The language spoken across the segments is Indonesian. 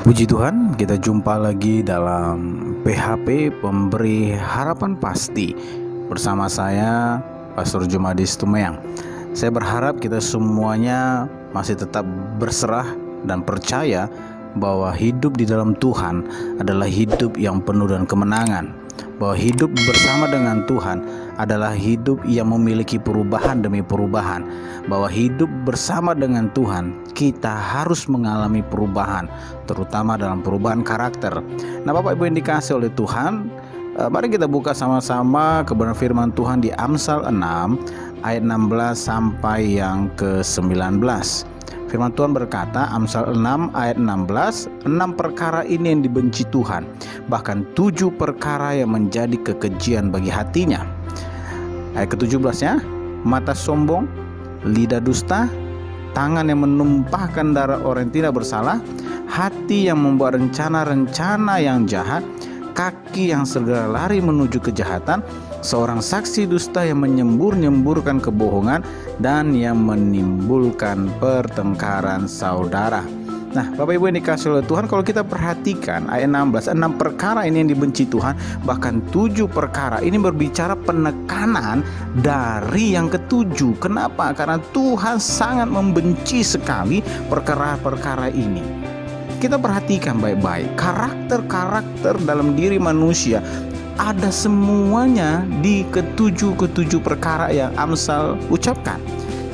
Puji Tuhan, kita jumpa lagi dalam PHP Pemberi Harapan Pasti bersama saya, Pastor Jumadis Tumeyang. Saya berharap kita semuanya masih tetap berserah dan percaya bahwa hidup di dalam Tuhan adalah hidup yang penuh dengan kemenangan. Bahwa hidup bersama dengan Tuhan adalah hidup yang memiliki perubahan demi perubahan. Bahwa hidup bersama dengan Tuhan, kita harus mengalami perubahan, terutama dalam perubahan karakter. Nah, Bapak Ibu yang dikasihi oleh Tuhan, mari kita buka sama-sama kebenaran firman Tuhan di Amsal 6 ayat 16 sampai yang ke-19. Firman Tuhan berkata, Amsal 6 ayat 16, 6 perkara ini yang dibenci Tuhan, bahkan 7 perkara yang menjadi kekejian bagi hatinya. Ayat ke-17-nya, mata sombong, lidah dusta, tangan yang menumpahkan darah orang yang tidak bersalah, hati yang membuat rencana-rencana yang jahat, kaki yang segera lari menuju kejahatan, seorang saksi dusta yang menyembur-nyemburkan kebohongan, dan yang menimbulkan pertengkaran saudara. Nah, Bapak Ibu yang dikasihi oleh Tuhan, kalau kita perhatikan ayat 16, 6 perkara ini yang dibenci Tuhan, bahkan 7 perkara ini berbicara penekanan dari yang ketujuh. Kenapa? Karena Tuhan sangat membenci sekali perkara-perkara ini. Kita perhatikan baik-baik, karakter-karakter dalam diri manusia ada semuanya di ketujuh perkara yang Amsal ucapkan.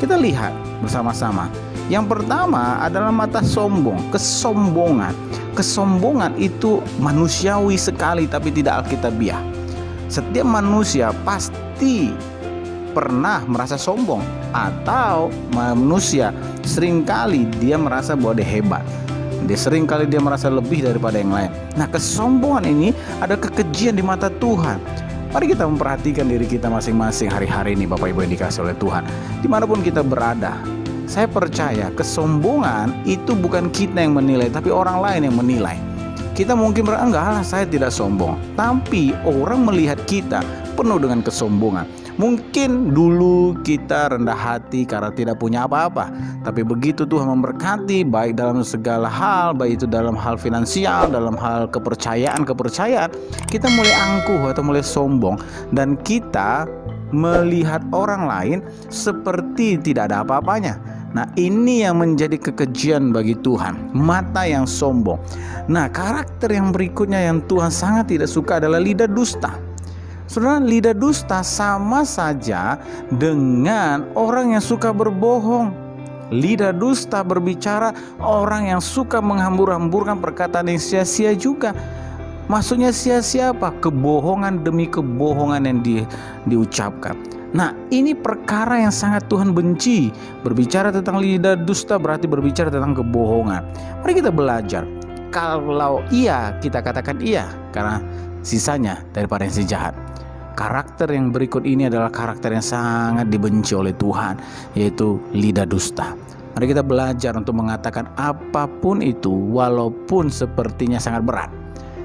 Kita lihat bersama-sama. Yang pertama adalah mata sombong, kesombongan. Kesombongan itu manusiawi sekali tapi tidak alkitabiah. Setiap manusia pasti pernah merasa sombong, atau manusia seringkali dia merasa bahwa dia hebat. Seringkali dia merasa lebih daripada yang lain. Nah, kesombongan ini ada kekejian di mata Tuhan. Mari kita memperhatikan diri kita masing-masing hari-hari ini, Bapak Ibu yang dikasihi oleh Tuhan. Dimanapun kita berada, saya percaya kesombongan itu bukan kita yang menilai, tapi orang lain yang menilai. Kita mungkin enggak lah, saya tidak sombong. Tapi orang melihat kita penuh dengan kesombongan. Mungkin dulu kita rendah hati karena tidak punya apa-apa, tapi begitu Tuhan memberkati, baik dalam segala hal, baik itu dalam hal finansial, dalam hal kepercayaan, kita mulai angkuh atau mulai sombong, dan kita melihat orang lain seperti tidak ada apa-apanya. Nah, ini yang menjadi kekejian bagi Tuhan, mata yang sombong. Nah, karakter yang berikutnya yang Tuhan sangat tidak suka adalah lidah dusta. Saudara, lidah dusta sama saja dengan orang yang suka berbohong. Lidah dusta berbicara orang yang suka menghambur-hamburkan perkataan yang sia-sia juga. Maksudnya sia-sia apa? Kebohongan demi kebohongan yang diucapkan. Nah, ini perkara yang sangat Tuhan benci. Berbicara tentang lidah dusta berarti berbicara tentang kebohongan. Mari kita belajar. Kalau iya, kita katakan iya, karena sisanya daripada yang si jahat. Karakter yang berikut ini adalah karakter yang sangat dibenci oleh Tuhan, yaitu lidah dusta. Mari kita belajar untuk mengatakan apapun itu walaupun sepertinya sangat berat.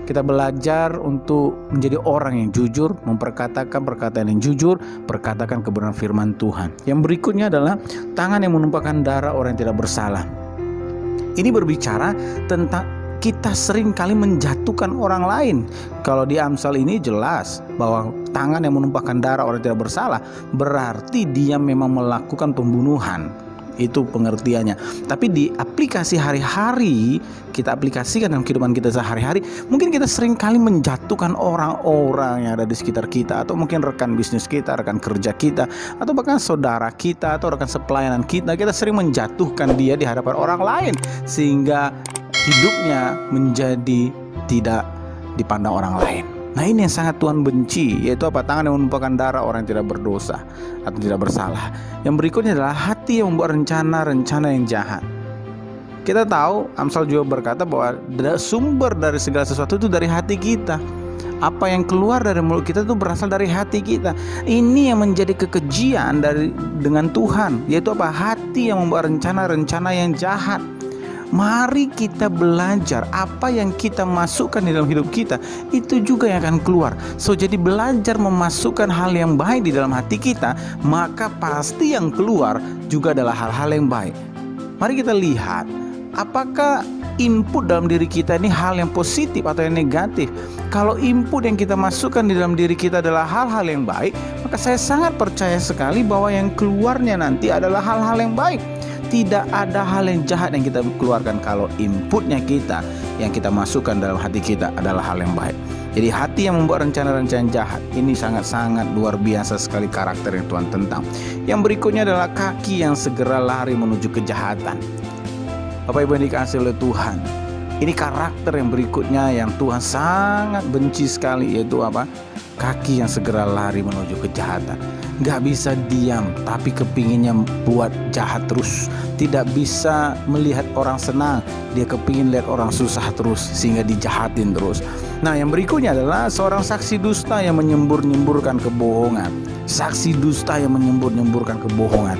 Kita belajar untuk menjadi orang yang jujur, memperkatakan perkataan yang jujur, perkatakan kebenaran firman Tuhan. Yang berikutnya adalah tangan yang menumpahkan darah orang yang tidak bersalah. Ini berbicara tentang kita sering kali menjatuhkan orang lain. Kalau di Amsal ini jelas bahwa tangan yang menumpahkan darah orang yang tidak bersalah berarti dia memang melakukan pembunuhan. Itu pengertiannya. Tapi di aplikasi hari-hari, kita aplikasikan dalam kehidupan kita sehari-hari, mungkin kita sering kali menjatuhkan orang-orang yang ada di sekitar kita, atau mungkin rekan bisnis kita, rekan kerja kita, atau bahkan saudara kita, atau rekan sepelayanan kita. Kita sering menjatuhkan dia di hadapan orang lain, sehingga hidupnya menjadi tidak dipandang orang lain. Nah, ini yang sangat Tuhan benci, yaitu apa? Tangan yang menumpahkan darah orang yang tidak berdosa atau tidak bersalah. Yang berikutnya adalah hati yang membuat rencana-rencana yang jahat. Kita tahu Amsal juga berkata bahwa sumber dari segala sesuatu itu dari hati kita. Apa yang keluar dari mulut kita itu berasal dari hati kita. Ini yang menjadi kekejian dengan Tuhan, yaitu apa? Hati yang membuat rencana-rencana yang jahat. Mari kita belajar apa yang kita masukkan di dalam hidup kita, itu juga yang akan keluar. Jadi belajar memasukkan hal yang baik di dalam hati kita, maka pasti yang keluar juga adalah hal-hal yang baik. Mari kita lihat apakah input dalam diri kita ini hal yang positif atau yang negatif? Kalau input yang kita masukkan di dalam diri kita adalah hal-hal yang baik, maka saya sangat percaya sekali bahwa yang keluarnya nanti adalah hal-hal yang baik. Tidak ada hal yang jahat yang kita keluarkan kalau inputnya kita, yang kita masukkan dalam hati kita adalah hal yang baik. Jadi hati yang membuat rencana-rencana jahat ini sangat-sangat luar biasa sekali karakter yang Tuhan tentang. Yang berikutnya adalah kaki yang segera lari menuju kejahatan. Bapak Ibu yang dikasihi oleh Tuhan, ini karakter yang berikutnya yang Tuhan sangat benci sekali, yaitu apa? Kaki yang segera lari menuju kejahatan. Gak bisa diam, tapi kepinginnya buat jahat terus. Tidak bisa melihat orang senang, dia kepingin lihat orang susah terus, sehingga dijahatin terus. Nah, yang berikutnya adalah seorang saksi dusta yang menyembur-nyemburkan kebohongan. Saksi dusta yang menyembur-nyemburkan kebohongan.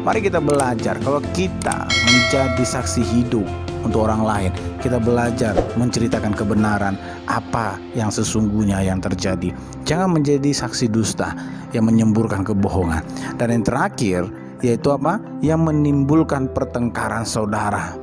Mari kita belajar, kalau kita menjadi saksi hidup untuk orang lain, kita belajar menceritakan kebenaran apa yang sesungguhnya yang terjadi. Jangan menjadi saksi dusta yang menyemburkan kebohongan. Dan yang terakhir yaitu apa? Yang menimbulkan pertengkaran saudara.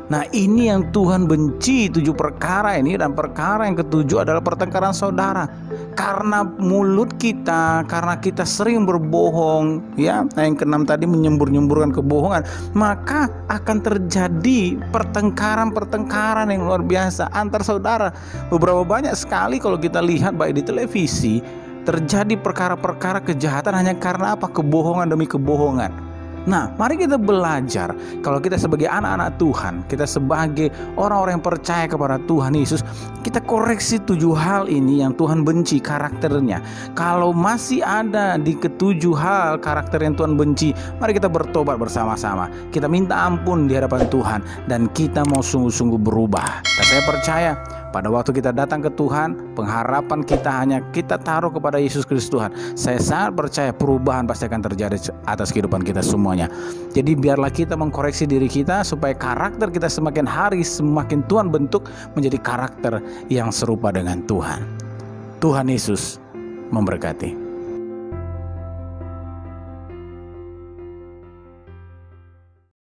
Nah, ini yang Tuhan benci, 7 perkara ini, dan perkara yang ketujuh adalah pertengkaran saudara. Karena mulut kita, karena kita sering berbohong, ya. Nah, yang keenam tadi menyembur-nyemburkan kebohongan, maka akan terjadi pertengkaran yang luar biasa antar saudara. Beberapa banyak sekali kalau kita lihat baik di televisi, terjadi perkara-perkara kejahatan hanya karena apa? Kebohongan demi kebohongan. Nah, mari kita belajar, kalau kita sebagai anak-anak Tuhan, kita sebagai orang-orang yang percaya kepada Tuhan Yesus, kita koreksi 7 hal ini yang Tuhan benci karakternya. Kalau masih ada di ketujuh hal karakter yang Tuhan benci, mari kita bertobat bersama-sama. Kita minta ampun di hadapan Tuhan, dan kita mau sungguh-sungguh berubah. Dan saya percaya pada waktu kita datang ke Tuhan, pengharapan kita hanya kita taruh kepada Yesus Kristus Tuhan. Saya sangat percaya perubahan pasti akan terjadi atas kehidupan kita semuanya. Jadi biarlah kita mengkoreksi diri kita supaya karakter kita semakin hari semakin Tuhan bentuk menjadi karakter yang serupa dengan Tuhan. Tuhan Yesus memberkati.